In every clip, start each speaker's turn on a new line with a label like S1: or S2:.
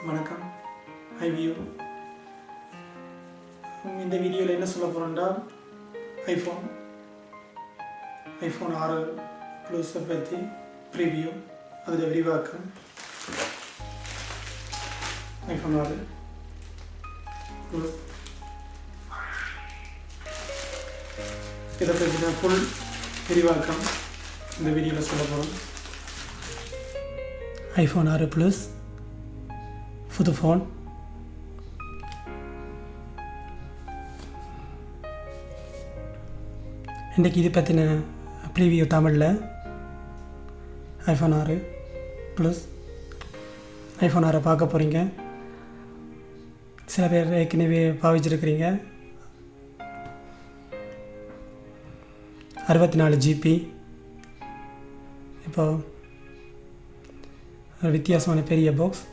S1: வணக்கம். High view. இந்த வீடியோவில் என்ன சொல்ல போகிறோம்னா ஐஃபோன் 6 ப்ளஸை பற்றி ப்ரிவியூ, அதில் விரிவாக்கம். ஐஃபோன் 6 ப்ளஸ் இதை பற்றின ஃபுல் விரிவாக்கம் இந்த வீடியோவில் சொல்ல போகிறோம். ஐஃபோன் 6 ப்ளஸ் புது ஃபோன். இன்றைக்கி இது பற்றின ப்ரீவியூ தமிழில் ஐஃபோன் 6 ப்ளஸ் ஐஃபோன் 6 பார்க்க போகிறீங்க. சில பேர் ஏற்கனவே பாவிச்சிருக்கிறீங்க. 64 GB. இப்போ ஒரு வித்தியாசமான பெரிய box.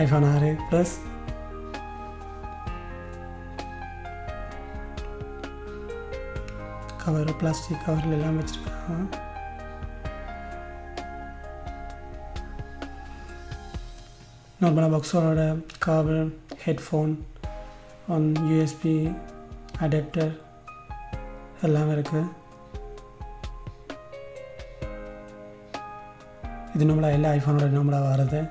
S1: IPhone 6 plus cover, plastic கவரில் எல்லாம் வச்சுருக்காங்க. நார்மலாக பாக்ஸோட கவர், ஹெட்ஃபோன், USB அடாப்டர் எல்லாம் இருக்குது. இது நம்மளாக எல்லா ஐஃபோனோட நம்மளாக வர்றது.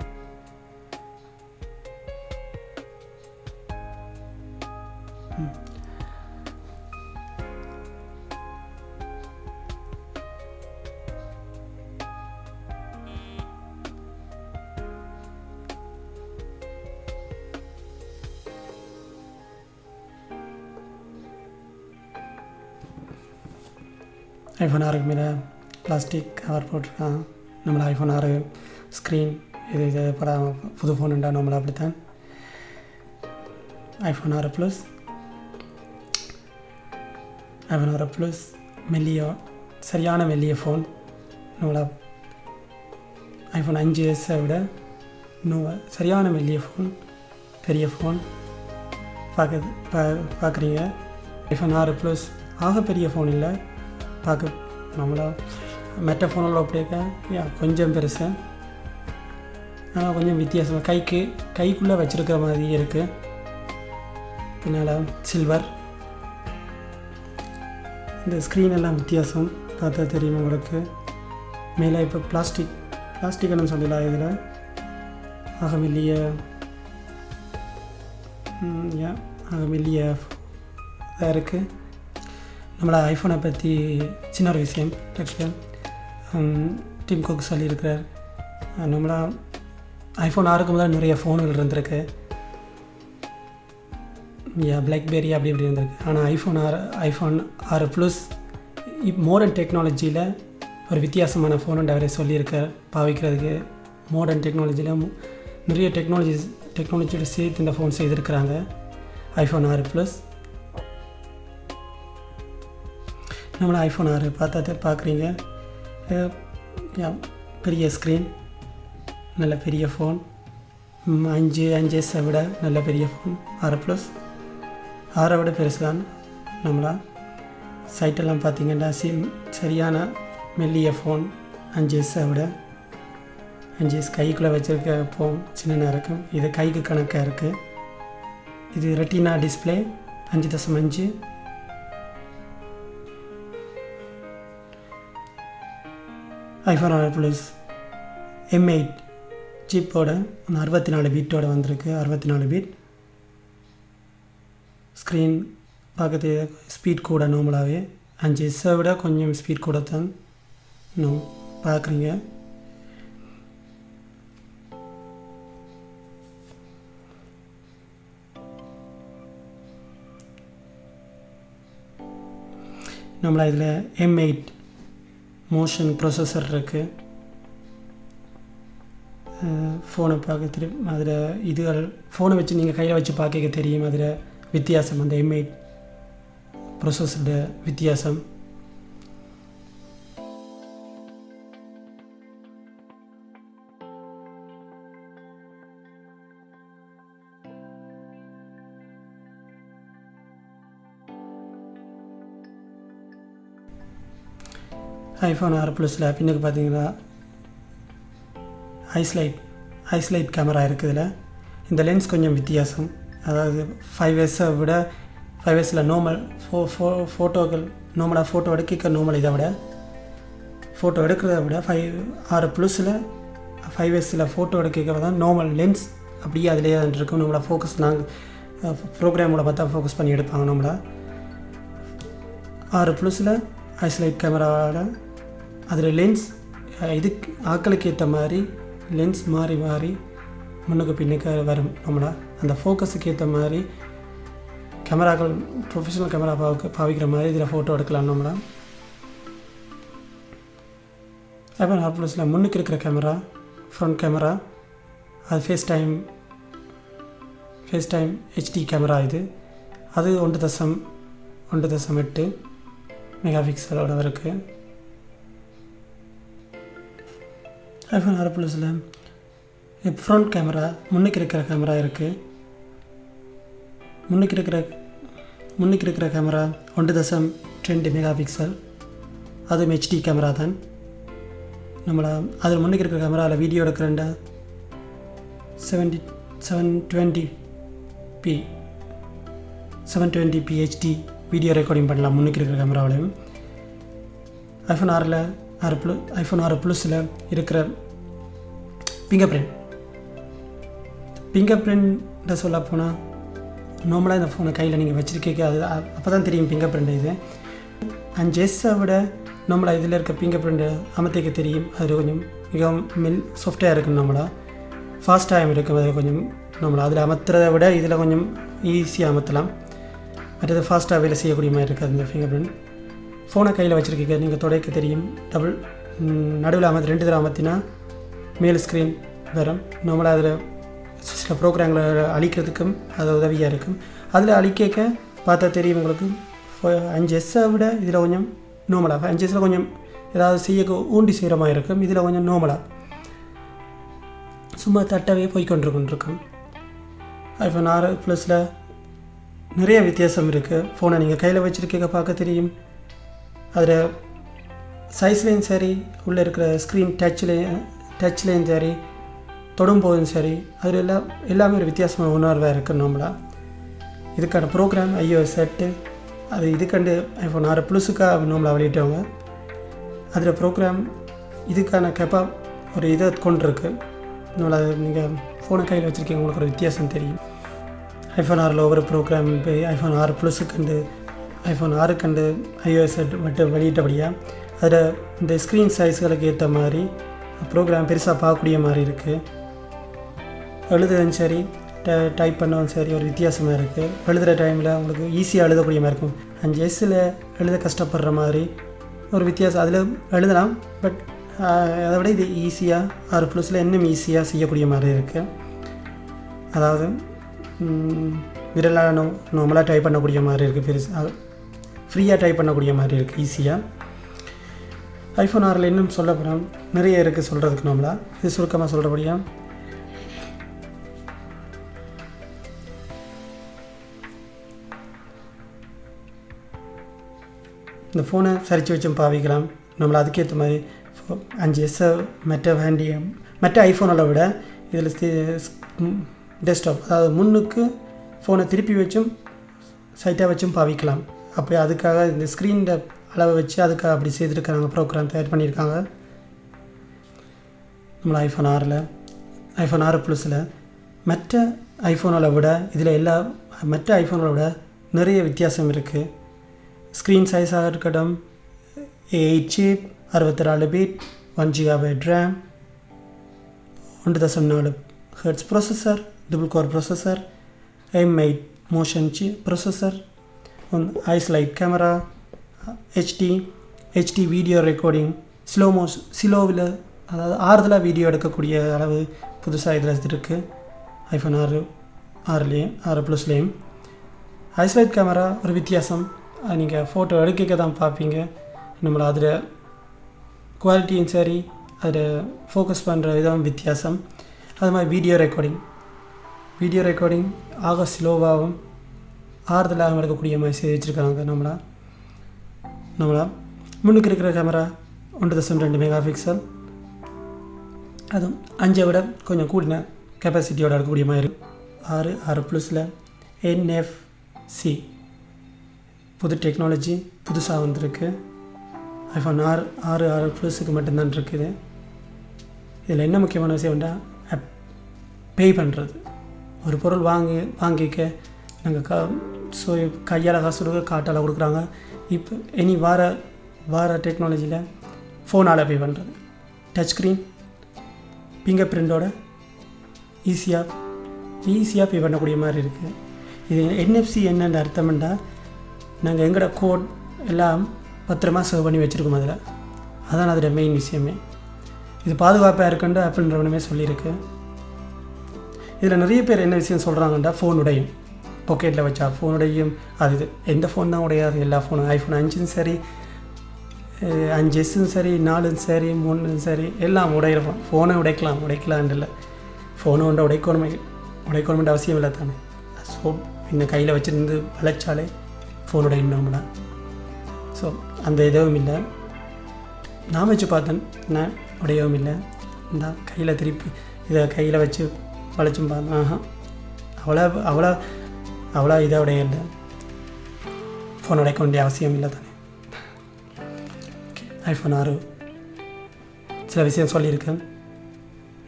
S1: ஐஃபோன் 6 மேலே பிளாஸ்டிக் கவர் போட்டிருக்கான். நம்மளை ஐஃபோன் 6 ஸ்க்ரீன் இது படம் புது ஃபோனுண்டா நம்மளை அப்படித்தான். ஐஃபோன் 6 ப்ளஸ் மெல்லிய, சரியான மெல்லிய ஃபோன். நம்மளை ஐஃபோன் 5s விட இன்னும் சரியான மெல்லிய ஃபோன், பெரிய ஃபோன் பார்க்குறீங்க. ஐஃபோன் 6 ப்ளஸ் ஆக பெரிய ஃபோன் இல்லை, பார்க்க நம்மளா மெட்ட ஃபோனில் அப்படியே கொஞ்சம் பெருசு, ஆனால் கொஞ்சம் வித்தியாசமாக கைக்குள்ளே வச்சுருக்கிற மாதிரி இருக்குது. பின்னால் சில்வர். இந்த ஸ்க்ரீன் எல்லாம் வித்தியாசம் பார்த்தா தெரியும் உங்களுக்கு. மேலே இப்போ பிளாஸ்டிக்னு சொல்லலாம். இதில் ஆக மெல்லிய இதாக இருக்குது. நம்மளை ஐஃபோனை பற்றி சின்ன ஒரு விஷயம் டிம் குக் சொல்லியிருக்கிறார். நம்மளா ஐஃபோன் 6க்கு முதல்ல நிறைய ஃபோனுகள் இருந்திருக்கு. பிளாக்பெரி அப்படி இப்படி இருந்திருக்கு. ஆனால் ஐஃபோன் 6 ப்ளஸ் மாடர்ன் டெக்னாலஜியில் ஒரு வித்தியாசமான ஃபோனுன்னு அவரே சொல்லியிருக்கார். பாவிக்கிறதுக்கு மாடர்ன் டெக்னாலஜியில் நிறைய டெக்னாலஜியோட சேர்த்து இந்த ஃபோன் செய்திருக்கிறாங்க. ஐஃபோன் 6 ப்ளஸ் நம்மளை ஐஃபோன் 6 பார்க்குறீங்க. பெரிய ஸ்க்ரீன், நல்ல பெரிய ஃபோன். 5s விட நல்ல பெரிய ஃபோன். 6 ப்ளஸ் 6 விட பெருசு தான். நம்மளா சைட்டெல்லாம் பார்த்திங்கன்னா சரியான மெல்லிய ஃபோன். 5s விட 5s கைக்குள்ளே வச்சுருக்க ஃபோன் சின்னதாக இருக்கும். இது கைக்கு கணக்காக இருக்குது. இது retina display 5.5. IPhone 6 plus M8 சிப்போட 64 பிட்டோட வந்திருக்கு. 64 பிட் ஸ்க்ரீன் பார்க்கறது ஸ்பீட் கூட நார்மலாகவே 5s விட கொஞ்சம் ஸ்பீட் கூட தான் பார்க்குறீங்க. நம்மளா இதில் M8 மோஷன் ப்ரொசஸர் இருக்குது. ஃபோனை பார்க்க அதில் இதுகள் ஃபோனை வச்சு நீங்கள் கையில் வச்சு பார்க்க தெரியும் அதில் வித்தியாசம், அந்த M8 ப்ரொசஸரோட வித்தியாசம். iPhone 6 ப்ளஸில் பின்னுக்கு பார்த்தீங்கன்னா ஐஸ்லைட் கேமரா இருக்குதுல. இந்த லென்ஸ் கொஞ்சம் வித்தியாசம். அதாவது 5S விட 5Sல நார்மல் ஃபோட்டோக்கள் நார்மலாக ஃபோட்டோ எடுக்க நார்மல் இதை விட ஃபோட்டோ எடுக்கிறத விட 6 ப்ளஸில் 5Sல ஃபோட்டோ எடுக்க தான் நார்மல் லென்ஸ் அப்படியே அதிலே இருக்கும். நம்மளை ஃபோக்கஸ் நாங்கள் ப்ரோக்ராமோட பார்த்தா ஃபோக்கஸ் பண்ணி எடுப்பாங்க. நம்மளை 6 ப்ளஸில் ஐஸ்லைட் கேமராவோட அதில் லென்ஸ் இதுக்கு ஆக்களுக்கு ஏற்ற மாதிரி லென்ஸ் மாறி முன்னுக்கு பின்னுக்கு வரும். நம்மளை அந்த ஃபோக்கஸுக்கு ஏற்ற மாதிரி கேமராக்கள் ப்ரொஃபஷனல் கேமரா பாவிக்கிற மாதிரி இதில் ஃபோட்டோ எடுக்கலாம். நம்மளை iPhone 6 ப்ளஸில் முன்னுக்கு இருக்கிற கேமரா ஃப்ரண்ட் கேமரா அது ஃபேஸ் டைம் HD கேமரா. அது 1.8 மெகா பிக்சலோட இருக்குது. iPhone 6 ப்ளஸில் ஃப்ரண்ட் கேமரா முன்னுக்கு இருக்கிற கேமரா இருக்குது. முன்னுக்கு இருக்கிற கேமரா 1.2 மெகா பிக்சல், அதுவும் HD கேமரா தான். நம்மளை அதில் முன்னுக்கு இருக்கிற கேமராவில் வீடியோ எடுக்கிறேன்டா 720p HD வீடியோ ரெக்கார்டிங் பண்ணலாம் முன்னுக்கு இருக்கிற கேமராவிலையும். iPhone 6 ப்ளஸில் இருக்கிற ஃபிங்கர் பிரிண்ட்டை சொல்ல போனால் நார்மலாக இந்த ஃபோனை கையில் நீங்கள் வச்சுருக்கீங்க, அது அப்போ தான் தெரியும் ஃபிங்கர் பிரிண்ட். இது 5Sஐ விட நார்மலாக இதில் இருக்க ஃபிங்கர் பிரிண்ட்டை அமர்த்திக்க தெரியும். அது கொஞ்சம் மிகவும் சாஃப்டாக இருக்கும். நம்மளா ஃபாஸ்ட்டாகவும் இருக்கும். அதில் கொஞ்சம் நம்மளை அதில் அமர்த்துறதை விட இதில் கொஞ்சம் ஈஸியாக அமர்த்தலாம். மற்றது ஃபாஸ்ட்டாக வேலை செய்யக்கூடிய மாதிரி இருக்குது அந்த ஃபிங்கர் பிரிண்ட். ஃபோனை கையில் வச்சுருக்கீங்க, நீங்கள் தொடைக்க தெரியும். நடுவில் 2 தடவை அமர்த்தினா மேல் ஸ்க்ரீன் வரும். நார்மலாக அதில் சில ப்ரோக்ராம்களை அழிக்கிறதுக்கும் அது உதவியாக இருக்கும். அதில் அழிக்க பார்த்தா தெரியும் உங்களுக்கு. 5Sஐ விட இதில் கொஞ்சம் நார்மலாக 5Sல கொஞ்சம் ஏதாவது ஊண்டி செய்கிற மாதிரி இருக்கும். இதில் கொஞ்சம் நார்மலாக சும்மா தட்டவே போய்கொண்டிருக்கும். iPhone 6 ப்ளஸில் நிறைய வித்தியாசம் இருக்குது. ஃபோனை நீங்கள் கையில் வச்சுருக்க பார்க்க தெரியும். அதில் சைஸ்லேயும் சரி, உள்ளே இருக்கிற ஸ்க்ரீன் டச்லேயும் சரி, தொடும்போதும் சரி, அதில் எல்லாமே ஒரு வித்தியாசமான உணர்வாக இருக்குது. நார்மலாக இதுக்கான ப்ரோக்ராம் iOS 8 அது இதுக்கண்டு iPhone 6 ப்ளஸுக்காக நார்மலாக வெளியிட்டவங்க. அதில் ப்ரோக்ராம் இதுக்கான ஒரு இதை கொண்டிருக்கு. நம்மளை நீங்கள் ஃபோனை கையில் வச்சுருக்கீங்க, உங்களுக்கு ஒரு வித்தியாசம் தெரியும். iPhone 6ல் ஒவ்வொரு ப்ரோக்ராம் இப்போ iPhone 6 ப்ளஸுக்கண்டு iPhone 6க்கண்டு iOS 8 மட்டும் வெளியிட்டபடியாக அதில் இந்த ஸ்க்ரீன் சைஸ்களுக்கு ஏற்ற மாதிரி ப்ரோக்ராம் பெருசாக பார்க்கக்கூடிய மாதிரி இருக்குது. எழுதுறதும் சரி, டைப் பண்ணவும் சரி ஒரு வித்தியாசமாக இருக்குது. எழுதுகிற டைமில் உங்களுக்கு ஈஸியாக எழுதக்கூடிய மாதிரி இருக்கும். 5Sல எழுத கஷ்டப்படுற மாதிரி ஒரு வித்தியாசம் அதில் எழுதலாம். பட் அதை விட இது ஈஸியாக 6 ப்ளஸில் இன்னும் ஈஸியாக செய்யக்கூடிய மாதிரி இருக்குது. அதாவது விரலாக நார்மலாக டைப் பண்ணக்கூடிய மாதிரி இருக்குது. பெருசாக ஃப்ரீயாக டைப் பண்ணக்கூடிய மாதிரி இருக்குது ஈஸியாக. iPhone 6ல் இன்னும் சொல்ல போகிறோம் நிறைய இருக்குது சொல்கிறதுக்கு. நார்மலாக இது சுருக்கமாக சொல்கிறபடியாக இந்த ஃபோனை சரித்து வச்சும் பாவிக்கலாம். நம்மளை அதுக்கேற்ற மாதிரி 5S மற்ற ஐஃபோனை விட இதில் டெஸ்க்டாப் அதாவது முன்னுக்கு ஃபோனை திருப்பி வச்சும் சைட்டாக வச்சும் பாவிக்கலாம். அப்போ அதுக்காக இந்த ஸ்க்ரீன் அளவை வச்சு அதுக்காக அப்படி செய்திருக்காங்க, ப்ரோக்ராம் தயார் பண்ணியிருக்காங்க. நம்மளை iPhone 6 ப்ளஸில் மற்ற ஐஃபோனை விட இதில் மற்ற ஐஃபோனை விட நிறைய வித்தியாசம் இருக்குது. ஸ்க்ரீன் சைஸாக இருக்கட்டும், 8 chip, 64 bit, 1 GB RAM, 1.4 Hz processor, double core processor, M8 motion processor, iSight camera, HD video recording, ஸ்லோவில் அதாவது ஆறுதலாக வீடியோ எடுக்கக்கூடிய அளவு புதுசாக இதில் இருக்குது ஐஃபோன் 6 ப்ளஸ்லேயும். ஐசோலேட் கேமரா ஒரு வித்தியாசம். நீங்கள் ஃபோட்டோ எடுக்க தான் பார்ப்பீங்க. நம்மளை அதில் குவாலிட்டியும் சரி அதில் ஃபோக்கஸ் பண்ணுற விதம் வித்தியாசம். அது மாதிரி வீடியோ ரெக்கார்டிங் ஆக ஸ்லோவாகவும் ஆறுதலாகவும் எடுக்கக்கூடிய மாதிரி செய்து வச்சுருக்காங்க. நம்மளா முன்னுக்கு இருக்கிற கேமரா 1.2 மெகா பிக்சல், அதுவும் 5 விட கொஞ்சம் கூடின கெப்பாசிட்டியோடு இருக்கக்கூடிய மாதிரி இருக்கும். 6 ப்ளஸில் NFC புது டெக்னாலஜி புதுசாக வந்திருக்கு. ஐஃபோன் 6 ப்ளஸுக்கு மட்டும்தான் இருக்குது. இதில் என்ன முக்கியமான விஷயம்னா பே பண்ணுறது. ஒரு பொருள் வாங்கிக்க நாங்கள் கையால் காசு கொடுக்க காட்டால் கொடுக்குறாங்க. இப்போ இனி வார டெக்னாலஜியில் ஃபோனால் பே பண்ணுறது, டச் ஸ்க்ரீன் ஃபிங்கர் பிரிண்டோட ஈஸியாக பே பண்ணக்கூடிய மாதிரி இருக்குது. இது NFC என்னென்ன அர்த்தம்னா, நாங்கள் எங்களோட கோட் எல்லாம் பத்திரமாக சேவ் பண்ணி வச்சுருக்கோம். அதான் அதோட மெயின் விஷயமே. இது பாதுகாப்பாக இருக்குன்னு ஆப்பிள் நிறுவனமே சொல்லியிருக்கு. இதில் நிறைய பேர் என்ன விஷயம் சொல்கிறாங்கன்னா, ஃபோன் உடையும், பாக்கெட்டில் வச்சா ஃபோன் உடையும். அது எந்த ஃபோன் தான் உடையாது, எல்லா ஃபோனும் ஐஃபோன் 5 சரி 5S சரி 4 சரி 3 சரி எல்லாம் உடையிறோம். ஃபோனை உடைக்கலான் இல்லை. ஃபோனை ஒன்றை உடைக்கணுமென்ற அவசியம் இல்லை தானே. ஸோ இன்னும் கையில் வச்சுருந்து வளைச்சாலே ஃபோன் உடையணும்னா, ஸோ அந்த இதுவும் இல்லை. நான் வச்சு பார்த்தேன், நான் உடையவும் இல்லை. இந்த கையில் திருப்பி இதை கையில் வச்சு வளைச்சும் பார்த்தேன், அவ்வளோ இதை உடைய இல்லை. ஃபோன் உடைக்க வேண்டிய அவசியம் இல்லை தானே. ஐஃபோன் 6 சில விஷயம் சொல்லியிருக்கேன்.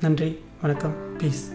S1: நன்றி, வணக்கம், பீஸ்.